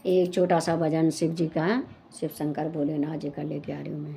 एक छोटा सा भजन शिव जी का, शिव शंकर भोलेनाथ जी का लेके आ रही हूँ मैं।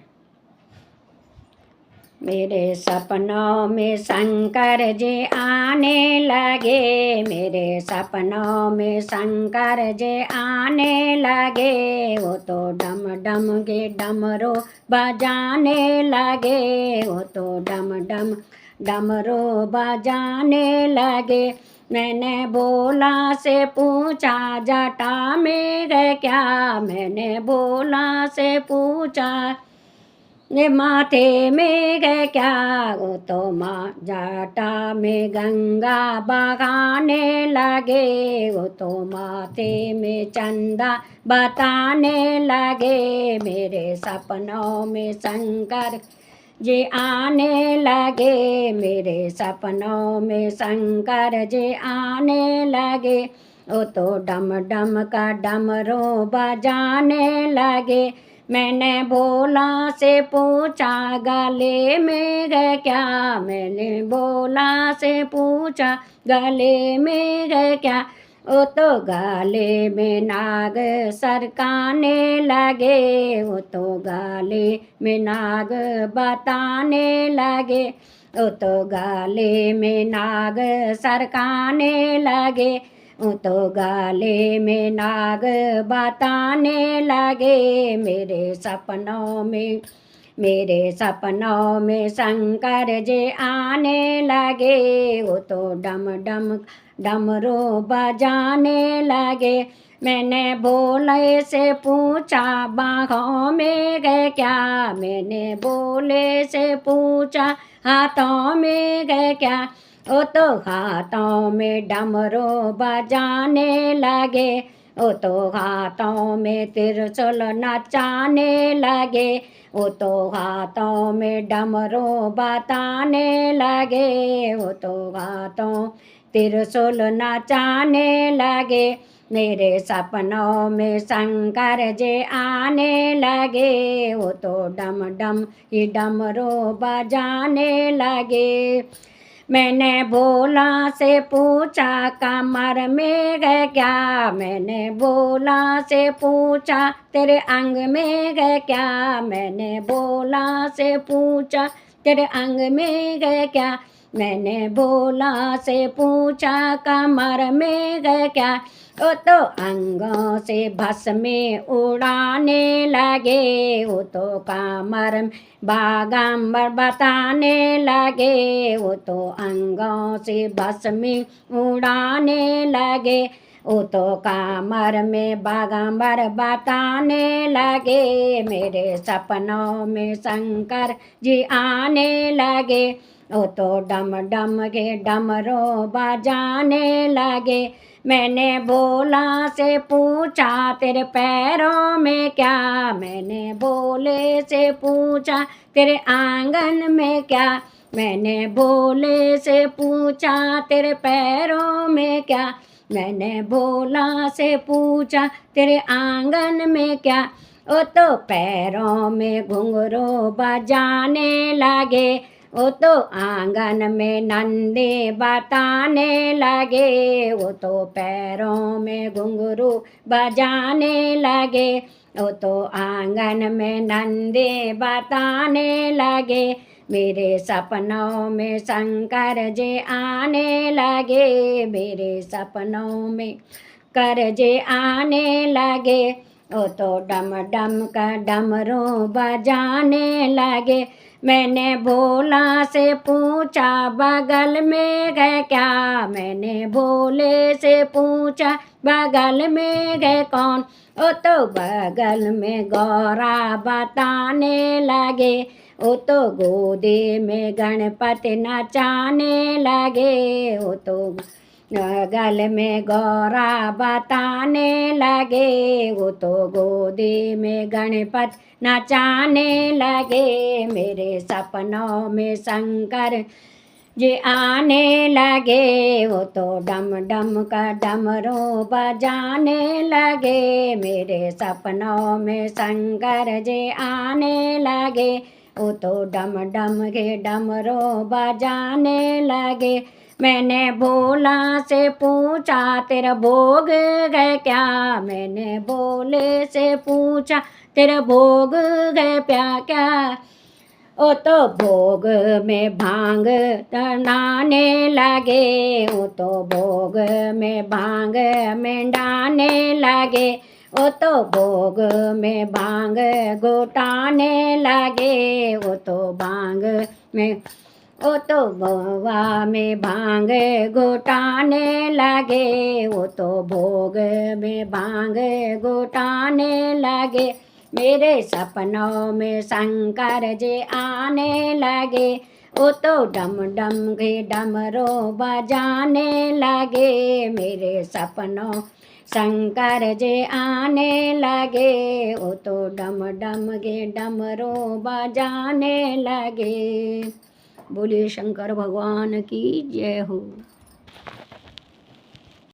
मेरे सपनों में शंकर जी आने लगे, मेरे सपनों में शंकर जी आने लगे। वो तो डम डम के डमरू बजाने लगे, वो तो डम डम डमरू बजाने लगे। मैंने बोला से पूछा जटा में गए क्या, मैंने बोला से पूछा ये माथे में गए क्या। वो तो माँ जाटा में गंगा बगाने लगे, वो तो माथे में चंदा बताने लगे। मेरे सपनों में शंकर जी आने लगे, मेरे सपनों में शंकर जी आने लगे। वो तो डम डम का डमरू बजाने लगे। मैंने बोला से पूछा गले में गए क्या, मैंने बोला से पूछा गले में गए क्या। वो तो गले में नाग सरकाने लगे, वो तो गले में नाग बताने लगे। वो तो गले में नाग सरकाने लगे, वो तो गले में नाग बताने लगे। मेरे सपनों में शंकर जी आने लगे, वो तो डम डम डमरू बजाने लगे। मैंने बोले से पूछा बाहों में गए क्या, मैंने बोले से पूछा हाथों में गए क्या। वो तो हाथों में डमरू बजाने लगे, वो तो हाथों में त्रिशूल नचाने लगे। वो तो हाथों में डमरू बताने लगे, वो तो हाथों त्रिशूल नचाने लगे। मेरे सपनों में शंकर जी आने लगे, वो तो डम डम ही डमरू बजाने लगे। मैंने बोला से पूछा कमर में गए क्या, मैंने बोला से पूछा तेरे अंग में गए क्या, मैंने बोला से पूछा तेरे अंग में गए क्या। मैंने बोला से पूछा कमर में गए क्या। वो तो अंगों से भस्म उड़ाने लगे, वो तो कमर में बागंबर बताने लगे। वो तो अंगों से भस्म उड़ाने लगे, वो तो कमर में बागंबर बताने लगे। मेरे सपनों में शंकर जी आने लगे, वो तो डम डम के डमरू बजाने लगे। मैंने बोला से पूछा तेरे पैरों में क्या, मैंने बोले से पूछा तेरे आंगन में क्या। मैंने बोले से पूछा तेरे पैरों में क्या, मैंने बोला से पूछा तेरे आंगन में क्या। वो तो पैरों में घुंघरू बजाने लगे, वो तो आंगन में नंदी बताने लगे। वो तो पैरों में घुंघरू बजाने लगे, वो तो आंगन में नंदी बताने लगे। मेरे सपनों में शंकर जी आने लगे, मेरे सपनों में कर जे आने लगे। वो तो डम डम का डमरू बजाने लगे। मैंने बोला से पूछा बगल में गए क्या, मैंने बोले से पूछा बगल में गए कौन। वो तो बगल में गौरा बताने लगे, वो तो गोदी में गणपति नचाने लगे। वो तो गल में गौरा बताने लगे, वो तो गोदी में गणपत नचाने लगे। मेरे सपनों में शंकर जी आने लगे, वो तो डम डम का डमरू बजाने लगे। मेरे सपनों में शंकर जी आने लगे, वो तो डम डम के डमरू बजाने लगे। मैंने भोला से पूछा तेरा भोग है क्या, मैंने भोले से पूछा तेरा भोग है क्या। ओ तो भोग में भांग तनाने लगे, ओ तो भोग में भांग मेंडाने लगे, ओ तो भोग में भांग घोटाने लगे, ओ तो भांग में ओ तो भोवा में भांग घोटाने लगे, वो तो भोग में भांग घोटाने लगे। मेरे सपनों में शंकर जी आने लगे, वो तो डम डम के डमरू बजाने लगे। मेरे सपनों शंकर जी आने लगे, वो तो डम डम के डमरू बजाने लगे। बोलिए शंकर भगवान की जय हो।